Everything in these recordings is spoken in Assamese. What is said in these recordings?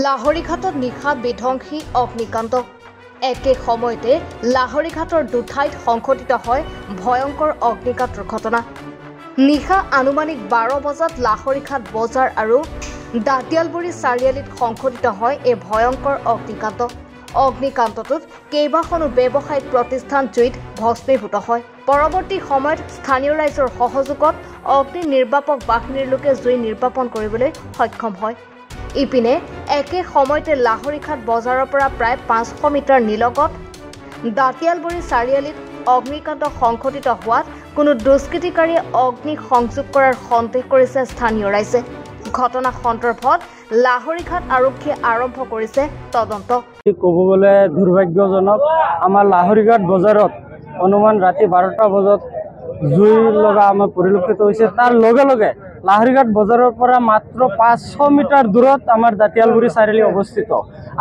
লাহৰীঘাটত নিশা বিধ্বংসী অগ্নিকাণ্ড। একে সময়তে লাহৰীঘাটৰ দুঠাইত সংঘটিত হয় ভয়ংকৰ অগ্নিকাণ্ডৰ ঘটনা। নিশা আনুমানিক 12 বজাত লাহৰীঘাট বজাৰ আৰু দাঁতিয়ালগুৰি চাৰিআলিত সংঘটিত হয় এই ভয়ংকৰ অগ্নিকাণ্ড। অগ্নিকাণ্ডটোত কেইবাখনো ব্যৱসায়িক প্ৰতিষ্ঠান জুইত ভস্মীভূত হয়। পৰৱৰ্তী সময়ত স্থানীয় ৰাইজৰ সহযোগত অগ্নি নিৰ্বাপক বাহিনীৰ লোকে জুই নিৰ্বাপন কৰিবলৈ সক্ষম হয়। ইপিনে একে সময়তে লাহৰীঘাট বজাৰৰ পৰা প্ৰায় 500 মিটাৰ নিলগত দাঁতিয়ালগুৰি চাৰিআলিত অগ্নিকাণ্ড সংঘটিত হোৱাত কোনো দুষ্কৃতিকাৰীয়ে অগ্নি সংযোগ কৰাৰ সন্দেহ কৰিছে স্থানীয় ৰাইজে। ঘটনা সন্দৰ্ভত লাহৰীঘাট আৰক্ষীয়ে আৰম্ভ কৰিছে তদন্ত। ক'ব গ'লে দুৰ্ভাগ্যজনক, আমাৰ লাহৰীঘাট বজাৰত অনুমান ৰাতি 12টা বজাত জুই লগা আমাৰ পৰিলক্ষিত হৈছে। তাৰ লগে লগে লাহৰীঘাট বজাৰৰ পৰা মাত্ৰ 500 মিটাৰ দূৰত আমাৰ দাঁতিয়ালগুৰি চাৰিআলি অৱস্থিত,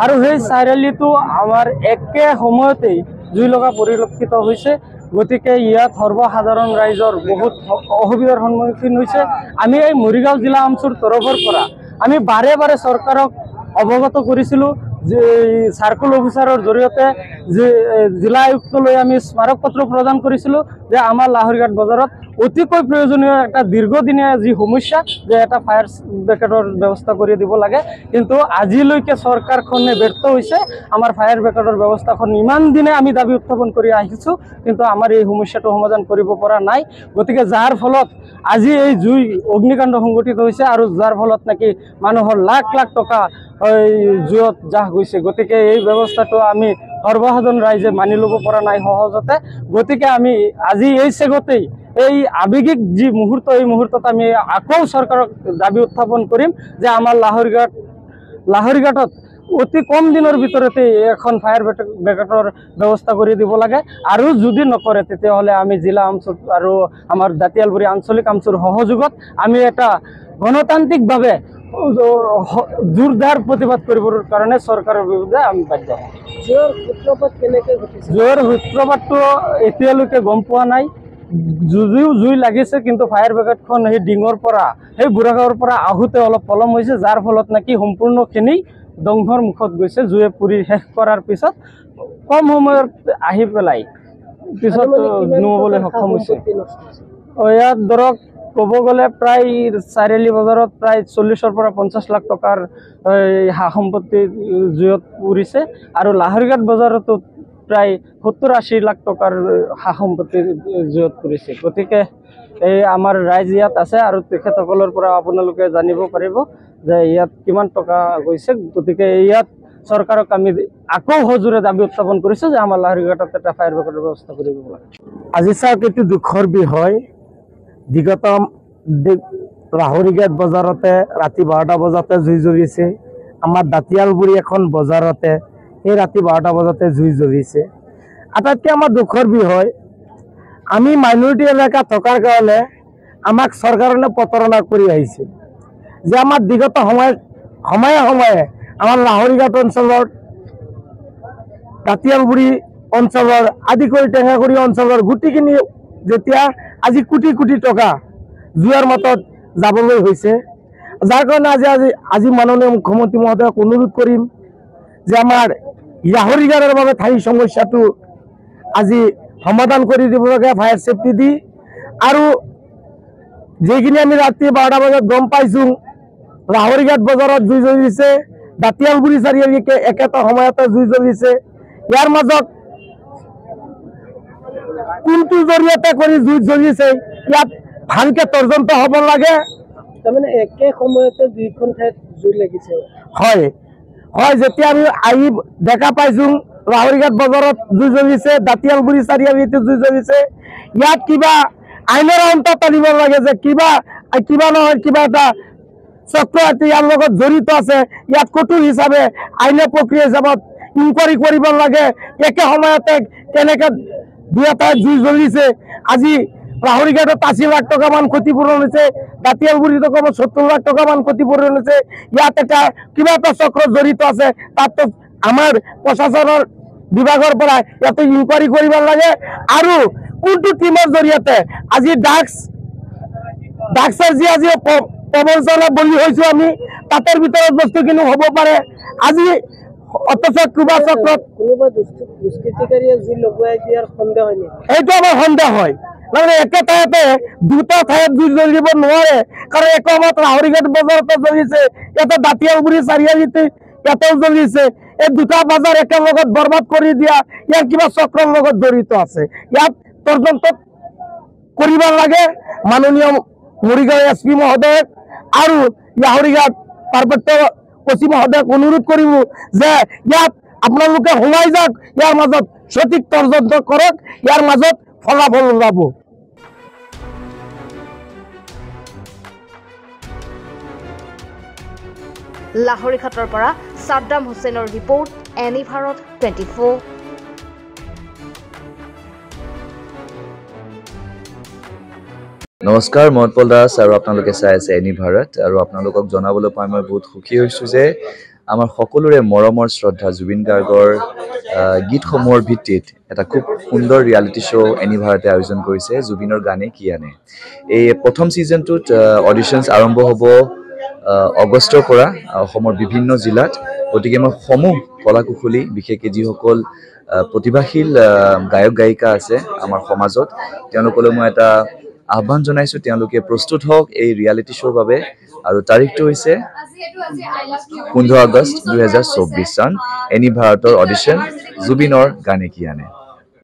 আৰু সেই চাৰিআলিটো আমাৰ একে সময়তেই জুই লগা পৰিলক্ষিত হৈছে। গতিকে ইয়াত সৰ্বসাধাৰণ ৰাইজৰ বহুত অসুবিধাৰ সন্মুখীন হৈছে। আমি এই মৰিগাঁও জিলা অঞ্চলৰ তৰফৰ পৰা আমি বাৰে বাৰে চৰকাৰক অৱগত কৰিছিলোঁ, যে চাৰ্কুল অফিচাৰৰ জৰিয়তে জিলা আয়ুক্তলৈ আমি স্মাৰক পত্ৰ প্ৰদান কৰিছিলোঁ যে আমাৰ লাহৰীঘাট বজাৰত অতিকৈ প্ৰয়োজনীয় এটা দীৰ্ঘদিনীয়া যি সমস্যা, যে এটা ফায়াৰ ব্ৰিগেডৰ ব্যৱস্থা কৰি দিব লাগে। কিন্তু আজিলৈকে চৰকাৰখনে ব্যৰ্থ হৈছে। আমাৰ ফায়াৰ ব্ৰিগেডৰ ব্যৱস্থাখন ইমান দিনে আমি দাবী উত্থাপন কৰি আহিছোঁ, কিন্তু আমাৰ এই সমস্যাটো সমাধান কৰিব পৰা নাই। গতিকে যাৰ ফলত আজি এই জুই অগ্নিকাণ্ড সংঘটিত হৈছে, আৰু যাৰ ফলত নেকি মানুহৰ লাখ লাখ টকা জুইত জাহ গৈছে। গতিকে এই ব্যৱস্থাটো আমি সৰ্বসাধাৰণ ৰাইজে মানি ল'ব পৰা নাই সহজতে। গতিকে আমি আজি এই চেগতেই এই আৱেগিক যি মুহূৰ্ত, এই মুহূৰ্তত আমি আকৌ চৰকাৰক দাবী উত্থাপন কৰিম যে আমাৰ লাহৰীঘাটত অতি কম দিনৰ ভিতৰতে এখন ফায়াৰ ব্ৰিগেডৰ ব্যৱস্থা কৰি দিব লাগে, আৰু যদি নকৰে তেতিয়াহ'লে আমি জিলা অঞ্চল আৰু আমাৰ দাঁতিয়ালগুৰি আঞ্চলিক অঞ্চলৰ সহযোগত আমি এটা গণতান্ত্ৰিকভাৱে জোৰদাৰ প্ৰতিবাদ কৰিবৰ কাৰণে চৰকাৰৰ বিৰুদ্ধে আমি বাধ্য হওঁ। জুইৰ সূত্ৰপাতটো এতিয়ালৈকে গম পোৱা নাই। যদিও জুই লাগিছে, কিন্তু ফায়াৰ ব্ৰিগেডখন সেই ডিঙৰ পৰা, সেই বুঢ়াগাঁৱৰ পৰা আহোঁতে অলপ পলম হৈছে, যাৰ ফলত নেকি সম্পূৰ্ণখিনি ধ্বংসৰ মুখত গৈছে। জুয়ে পুৰি শেষ কৰাৰ পিছত কম সময়ত আহি পেলাই পিছত নুমাবলৈ সক্ষম হৈছে। ইয়াত ধৰক ক'ব গ'লে প্ৰায় চাৰিআলি বজাৰত প্ৰায় 40-ৰ পৰা 50 লাখ টকাৰ সা সম্পত্তি জুইত পুৰিছে, আৰু লাহৰীঘাট বজাৰতো প্ৰায় 70-80 লাখ টকাৰ সা সম্পত্তি জুইত পুৰিছে। গতিকে এই আমাৰ ৰাইজ ইয়াত আছে, আৰু তেখেতসকলৰ পৰা আপোনালোকে জানিব পাৰিব যে ইয়াত কিমান টকা গৈছে। গতিকে ইয়াত চৰকাৰক আমি আকৌ সজোৰে দাবী উত্থাপন কৰিছোঁ যে আমাৰ লাহৰীঘাটত এটা ফায়াৰ ব্ৰিগেডৰ ব্যৱস্থা কৰিব লাগে। আজি চাওক, এইটো দুখৰ বিষয়। বিগত লাহৰীঘাট বজাৰতে ৰাতি 12টা বজাতে জুই জ্বলিছে। আমাৰ দাঁতিয়ালগুৰি এখন বজাৰতে সেই ৰাতি 12টা বজাতে জুই জ্বলিছে। আটাইতকৈ আমাৰ দুখৰ বিষয়, আমি মাইনৰিটি এলেকাত থকাৰ কাৰণে আমাক চৰকাৰে প্ৰতাৰণা কৰি আহিছে, যে আমাৰ বিগত সময়ে সময়ে আমাৰ লাহৰীঘাট অঞ্চলৰ, দাঁতিয়ালগুৰি অঞ্চলৰ আদি কৰি টেঙাগুৰি অঞ্চলৰ গোটেইখিনি যেতিয়া আজি কোটি কোটি টকা জুইৰ মাতত যাবলৈ হৈছে, যাৰ কাৰণে আজি মাননীয় মুখ্যমন্ত্ৰী মহোদয়ক অনুৰোধ কৰিম যে আমাৰ লাহৰীঘাটৰ বাবে ঠাই সমস্যাটো আজি সমাধান কৰি দিব লাগে ফায়াৰ ছেফটি দি। আৰু যিখিনি আমি ৰাতি 12টা বজাত গম পাইছোঁ লাহৰীঘাট বজাৰত জুই জ্বলিছে, দাঁতিয়ালগুৰি চাৰিআলিকে একেটা সময়তে জুই জ্বলিছে, ইয়াৰ মাজত কোনটো জৰিয়তে কৰি জুই জ্বলিছে ইয়াত ভালকে তদন্ত হ'ব লাগে। তাৰমানে একে সময়তে দুইখন ঠাইত জুই লাগিছে। হয়, যেতিয়া আমি আহি দেখা পাইছোঁ লাহৰীঘাট বজাৰত জুই জ্বলিছে, দাঁতিয়ালগুৰি চাৰিআলিতে জুই জ্বলিছে, ইয়াত কিবা আইনৰ অন্তত আনিব লাগে, যে কিবা নহয় কিবা এটা চক্ৰ ইয়াৰ লগত জড়িত আছে। ইয়াত কঠোৰ হিচাপে আইনৰ প্ৰক্ৰিয়া হিচাপত ইনকুৱাৰী কৰিব লাগে। একে সময়তে কেনেকৈ দুই এঠাইত জুই জ্বলিছে। আজি লাহৰীঘাটত 80 লাখ টকামান ক্ষতিপূৰণ হৈছে, দাঁতিয়ালগুৰিত 70 লাখ টকামান ক্ষতিপূৰণ হৈছে। ইয়াত এটা কিবা এটা চক্ৰ জড়িত আছে, তাততো আমাৰ প্ৰশাসনৰ বিভাগৰ পৰা ইয়াতে ইনকুৱাৰী কৰিব লাগে। আৰু কোনটো টিমৰ জৰিয়তে আজি ড্ৰাগছৰ যি আজি প্ৰবঞ্চনা বলি হৈছোঁ আমি তাঁতৰ ভিতৰত বস্তুখিনি হ'ব পাৰে আজি অথচ কিবা চক্ৰত এইটো আমাৰ সন্দেহ হয় মানে একে ঠাইতে দুটা ঠাইত জুই জ্বলিব নোৱাৰে কাৰণ একমাত্ৰ লাহৰীঘাট বজাৰতে জ্বলিছে ইয়াতে দাঁতিয়ালগুৰি চাৰিআলিতে ইয়াতেও জ্বলিছে এই দুটা বজাৰ একেলগত বৰবাদ কৰি দিয়া ইয়াৰ কিবা চক্ৰৰ লগত জড়িত আছে ইয়াত তদন্ত কৰিব লাগে মাননীয় মৰিগাঁও SP মহোদয়ক আৰু লাহৰীঘাট পাৰ্বত্য OC মহোদয়ক অনুৰোধ কৰিব যে ইয়াত আপোনালোকে সোমাই যাওক ইয়াৰ মাজত সঠিক তদন্ত কৰক ইয়াৰ মাজত ফলাফল ওলাব লাহৰীঘাটৰ পৰা সাদ্দাম হুছেইনৰ ৰিপৰ্ট এনি ভাৰত 24। নমস্কাৰ মই উৎপল দাস আৰু আপোনালোকে চাই আছে এনি ভাৰত আৰু আপোনালোকক জনাবলৈ পাই মই বহুত সুখী হৈছোঁ যে আমাৰ সকলোৰে মৰমৰ শ্ৰদ্ধা জুবিন গাৰ্গৰ গীতসমূহৰ ভিত্তিত এটা খুব সুন্দৰ ৰিয়েলিটি শ্ব' এনি ভাৰতে আয়োজন কৰিছে জুবিনৰ গানে কি আনে এই প্ৰথম ছিজনটোত অডিশ্যনছ আৰম্ভ হ'ব আগষ্টৰ পৰা অসমৰ বিভিন্ন জিলাত গতিকে মই সমূহ কলাকুশলী বিশেষকৈ যিসকল প্ৰতিভাশীল গায়ক গায়িকা আছে আমাৰ সমাজত তেওঁলোকলৈ মই এটা আহ্বান জনাইছোঁ তেওঁলোকে প্ৰস্তুত হওক এই ৰিয়েলিটি শ্ব'ৰ বাবে আৰু তাৰিখটো হৈছে 15 আগষ্ট 2024 চন এনি ভাৰতৰ অডিশ্যন জুবিনৰ গানে কি আনে।